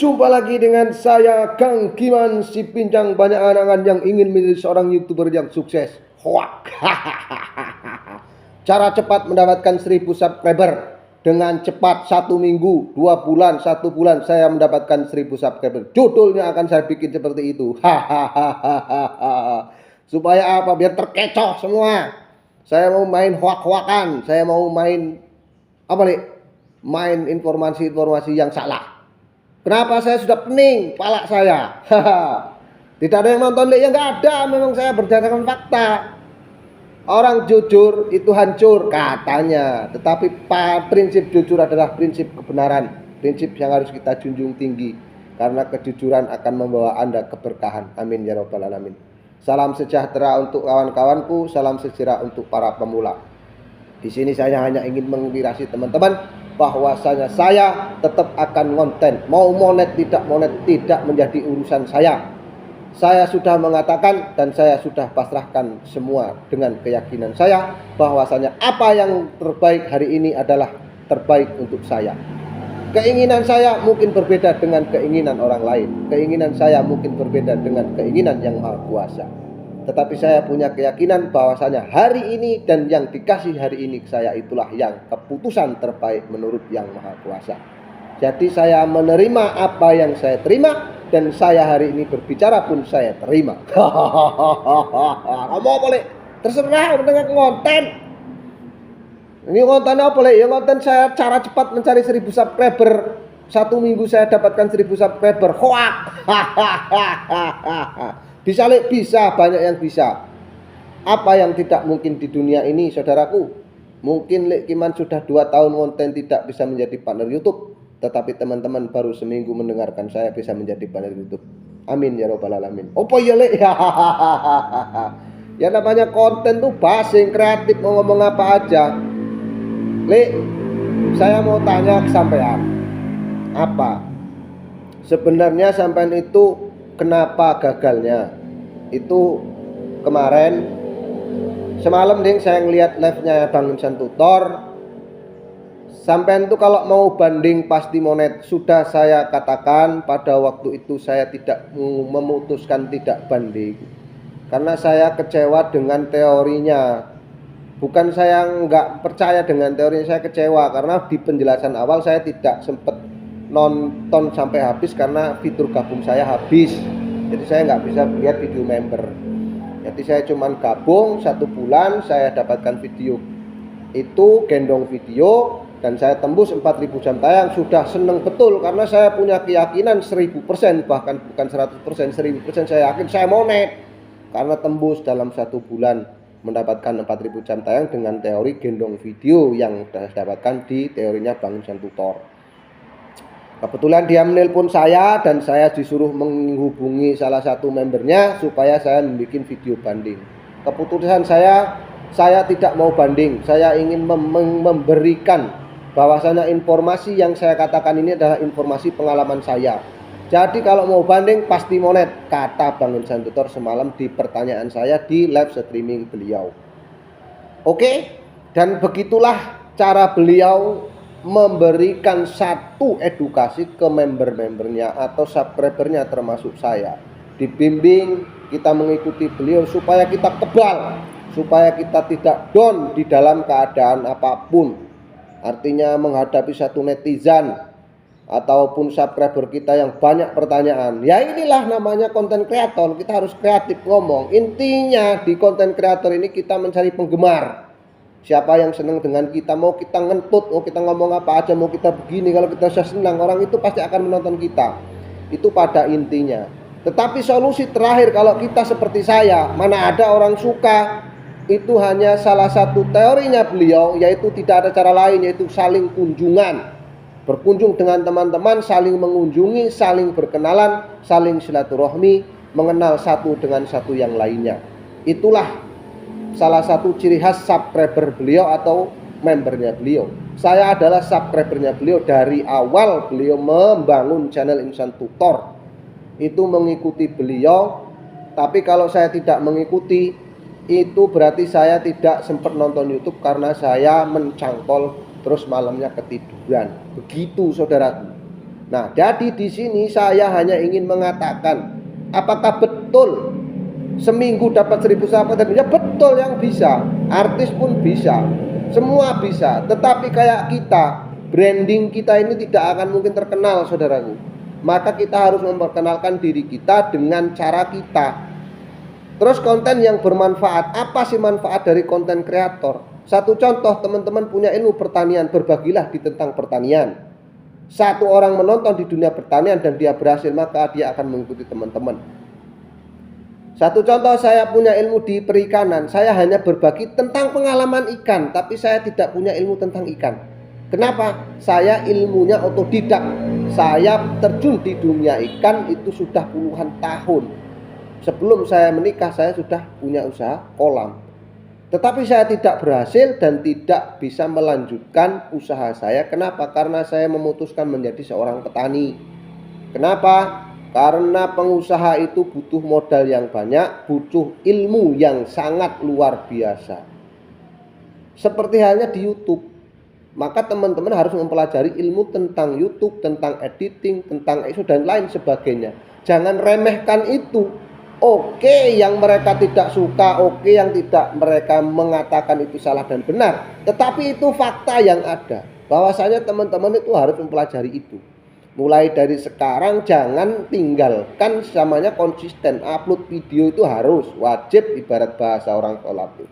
Berjumpa lagi dengan saya Kang Kiman, si pincang banyak angan yang ingin menjadi seorang YouTuber yang sukses. Hoak. Cara cepat mendapatkan 1000 subscriber. Dengan cepat 1 minggu, 2 bulan, 1 bulan saya mendapatkan 1000 subscriber. Judulnya akan saya bikin seperti itu. Supaya apa? Biar terkecoh semua. Saya mau main hoak-hoakan. Saya mau main apa nih? Main informasi-informasi yang salah. Kenapa saya sudah pening pala saya? Tidak ada yang nonton, ya nggak ada. Memang saya berdasarkan fakta. Orang jujur itu hancur katanya. Tetapi prinsip jujur adalah prinsip kebenaran. Prinsip yang harus kita junjung tinggi. Karena kejujuran akan membawa Anda keberkahan. Amin ya rabbal alamin. Salam sejahtera untuk kawan-kawanku. Salam sejahtera untuk para pemula. Di sini saya hanya ingin menginspirasi teman-teman bahwasanya saya tetap akan konten. Mau monet tidak menjadi urusan saya. Saya sudah mengatakan dan saya sudah pasrahkan semua dengan keyakinan saya bahwasanya apa yang terbaik hari ini adalah terbaik untuk saya. Keinginan saya mungkin berbeda dengan keinginan orang lain. Keinginan saya mungkin berbeda dengan keinginan yang Maha Kuasa. Tetapi saya punya keyakinan bahwasanya hari ini dan yang dikasih hari ini saya itulah yang keputusan terbaik menurut yang Maha Kuasa. Jadi saya menerima apa yang saya terima dan saya hari ini berbicara pun saya terima. Kamu boleh terserah dengan konten. Ini konten apa boleh? Ya konten saya cara cepat mencari 1000 subscriber. 1 minggu saya dapatkan 1000 subscriber. Hoak. Bisa bisa, banyak yang bisa. Apa yang tidak mungkin di dunia ini, saudaraku? Mungkin Lek Kiman sudah 2 tahun konten tidak bisa menjadi partner YouTube, tetapi teman-teman baru seminggu mendengarkan saya bisa menjadi partner YouTube. Amin ya robbal alamin. Apa ya Lek? Ya namanya konten tuh basing, kreatif, mau ngomong apa aja. Lek, saya mau tanya ke sampean. Apa? Sebenarnya sampean itu kenapa gagalnya? Itu kemarin semalam ding saya ngeliat live-nya Bang Insan Tutor. Sampean itu kalau mau banding pasti monet. Sudah saya katakan pada waktu itu saya tidak memutuskan tidak banding. Karena saya kecewa dengan teorinya. Bukan saya nggak percaya dengan teorinya, saya kecewa karena di penjelasan awal saya tidak sempat nonton sampai habis karena fitur gabung saya habis. Jadi saya nggak bisa lihat video member. Jadi saya cuman gabung 1 bulan, saya dapatkan video itu, gendong video, dan saya tembus 4000 jam tayang. Sudah seneng betul karena saya punya keyakinan 1000%, bahkan bukan 100%, 1000% saya yakin saya monet. Karena tembus dalam 1 bulan mendapatkan 4000 jam tayang dengan teori gendong video yang sudah saya dapatkan di teorinya Bang Insan Tutor. Kebetulan dia menelpon saya dan saya disuruh menghubungi salah satu membernya supaya saya membuat video banding. Keputusan saya tidak mau banding. Saya ingin memberikan bahwasanya informasi yang saya katakan ini adalah informasi pengalaman saya. Jadi kalau mau banding pasti monet, kata Bang Insan Tutor semalam di pertanyaan saya di live streaming beliau. Oke, dan begitulah cara beliau memberikan satu edukasi ke member-membernya atau subscribernya termasuk saya. Dibimbing, kita mengikuti beliau supaya kita kebal, supaya kita tidak down di dalam keadaan apapun. Artinya menghadapi satu netizen ataupun subscriber kita yang banyak pertanyaan. Ya inilah namanya konten kreator, kita harus kreatif ngomong. Intinya di konten kreator ini kita mencari penggemar. Siapa yang senang dengan kita, mau kita ngentut, mau kita ngomong apa aja, mau kita begini, kalau kita sudah senang, orang itu pasti akan menonton kita. Itu pada intinya. Tetapi solusi terakhir kalau kita seperti saya, mana ada orang suka, itu hanya salah satu teorinya beliau, yaitu tidak ada cara lain, yaitu saling kunjungan. Berkunjung dengan teman-teman, saling mengunjungi, saling berkenalan, saling silaturahmi, mengenal satu dengan satu yang lainnya. Itulah salah satu ciri khas subscriber beliau atau membernya beliau. Saya adalah subscribernya beliau dari awal beliau membangun channel Insan Tutor. Itu mengikuti beliau. Tapi kalau saya tidak mengikuti, itu berarti saya tidak sempat nonton YouTube karena saya mencangkol terus malamnya ketiduran. Begitu saudaraku. Nah, jadi di sini saya hanya ingin mengatakan, apakah betul seminggu dapat 1000 subscriber? Ya betul, yang bisa. Artis pun bisa. Semua bisa. Tetapi kayak kita, branding kita ini tidak akan mungkin terkenal, saudaraku. Maka kita harus memperkenalkan diri kita dengan cara kita. Terus konten yang bermanfaat. Apa sih manfaat dari konten kreator? Satu contoh, teman-teman punya ilmu pertanian, berbagilah di tentang pertanian. Satu orang menonton di dunia pertanian dan dia berhasil, maka dia akan mengikuti teman-teman. Satu contoh, saya punya ilmu di perikanan. Saya hanya berbagi tentang pengalaman ikan, tapi saya tidak punya ilmu tentang ikan. Kenapa? Saya ilmunya otodidak. Saya terjun di dunia ikan itu sudah puluhan tahun. Sebelum saya menikah, saya sudah punya usaha kolam. Tetapi saya tidak berhasil dan tidak bisa melanjutkan usaha saya. Kenapa? Karena saya memutuskan menjadi seorang petani. Kenapa? Karena pengusaha itu butuh modal yang banyak, butuh ilmu yang sangat luar biasa. Seperti halnya di YouTube. Maka teman-teman harus mempelajari ilmu tentang YouTube, tentang editing, tentang ISO dan lain sebagainya. Jangan remehkan itu. Oke, yang mereka tidak suka, oke, yang tidak mereka mengatakan itu salah dan benar. Tetapi itu fakta yang ada. Bahwasanya teman-teman itu harus mempelajari itu. Mulai dari sekarang jangan tinggalkan, namanya konsisten. Upload video itu harus wajib, ibarat bahasa orang sholat itu.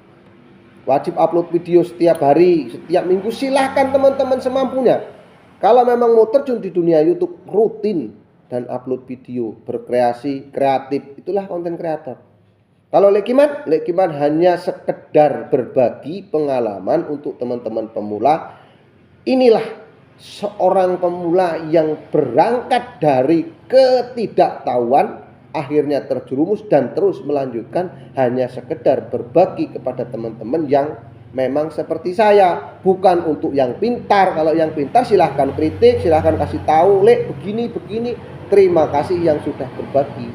Wajib upload video setiap hari, setiap minggu. Silahkan teman-teman semampunya. Kalau memang mau terjun di dunia YouTube, rutin dan upload video, berkreasi, kreatif, itulah konten kreator. Kalau Lekiman hanya sekedar berbagi pengalaman untuk teman-teman pemula. Inilah seorang pemula yang berangkat dari ketidaktahuan, akhirnya terjerumus dan terus melanjutkan, hanya sekedar berbagi kepada teman-teman yang memang seperti saya, bukan untuk yang pintar. Kalau yang pintar silahkan kritik, silahkan kasih tahu, Lek begini. Terima kasih yang sudah berbagi.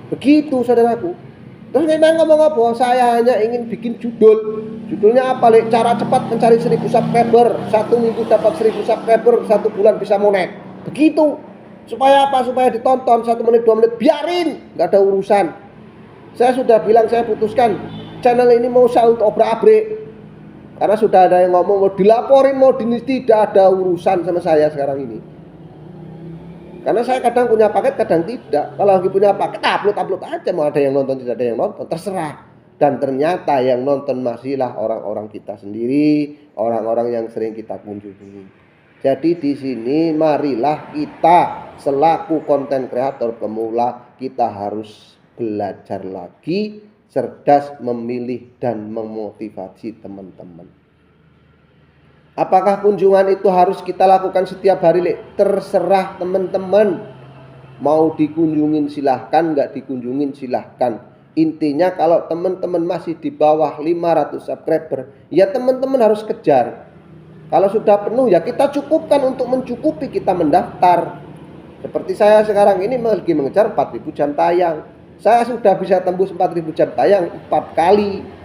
Begitu saudaraku. Terus memang ngomong apa? Saya hanya ingin bikin judulnya apa, Lek? Cara cepat mencari 1000 subscriber. 1 minggu dapat 1000 subscriber, 1 bulan bisa monet. Begitu. Supaya apa? Supaya ditonton 1 menit 2 menit, biarin, nggak ada urusan. Saya sudah bilang, saya putuskan channel ini mau saya untuk obrak-abrik. Karena sudah ada yang ngomong mau dilaporin, mau tidak ada urusan sama saya sekarang ini. Karena saya kadang punya paket, kadang tidak. Kalau lagi punya paket, upload aja. Mau ada yang nonton, tidak ada yang nonton, terserah. Dan ternyata yang nonton masihlah orang-orang kita sendiri, orang-orang yang sering kita kunjungi. Jadi di sini marilah kita selaku konten kreator pemula, kita harus belajar lagi, cerdas memilih dan memotivasi teman-teman. Apakah kunjungan itu harus kita lakukan setiap hari, Lek? Terserah teman-teman. Mau dikunjungin silahkan, nggak dikunjungin silahkan. Intinya kalau teman-teman masih di bawah 500 subscriber, ya teman-teman harus kejar. Kalau sudah penuh, ya kita cukupkan. Untuk mencukupi kita mendaftar. Seperti saya sekarang ini lagi mengejar 4000 jam tayang. Saya sudah bisa tembus 4000 jam tayang 4 kali.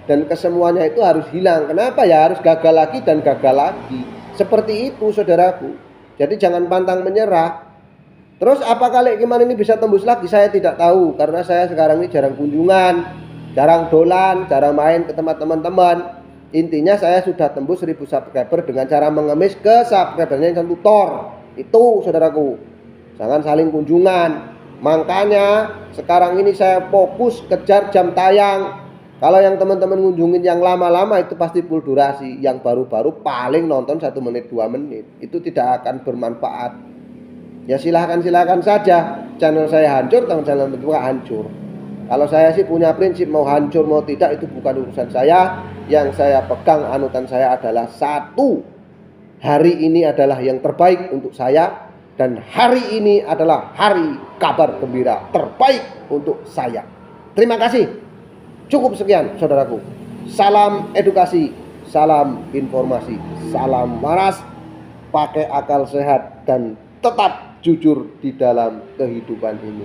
Dan kesemuanya itu harus hilang. Kenapa? Ya harus gagal lagi dan gagal lagi. Seperti itu saudaraku. Jadi jangan pantang menyerah. Terus apakah Lekiman ini bisa tembus lagi? Saya tidak tahu. Karena saya sekarang ini jarang kunjungan, jarang dolan, jarang main ke tempat teman-teman. Intinya saya sudah tembus 1000 subscriber dengan cara mengemis ke subscribernya yang tutor. Itu saudaraku. Jangan saling kunjungan. Makanya sekarang ini saya fokus kejar jam tayang. Kalau yang teman-teman kunjungin yang lama-lama itu pasti full durasi. Yang baru-baru paling nonton 1 menit 2 menit. Itu tidak akan bermanfaat. Ya silahkan saja. Channel saya hancur, channel kedua hancur. Kalau saya sih punya prinsip, mau hancur mau tidak itu bukan urusan saya. Yang saya pegang, anutan saya adalah satu. Hari ini adalah yang terbaik untuk saya. Dan hari ini adalah hari kabar gembira terbaik untuk saya. Terima kasih. Cukup sekian saudaraku. Salam edukasi, salam informasi, salam waras, pakai akal sehat dan tetap jujur di dalam kehidupan ini.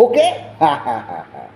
Oke? Hahaha.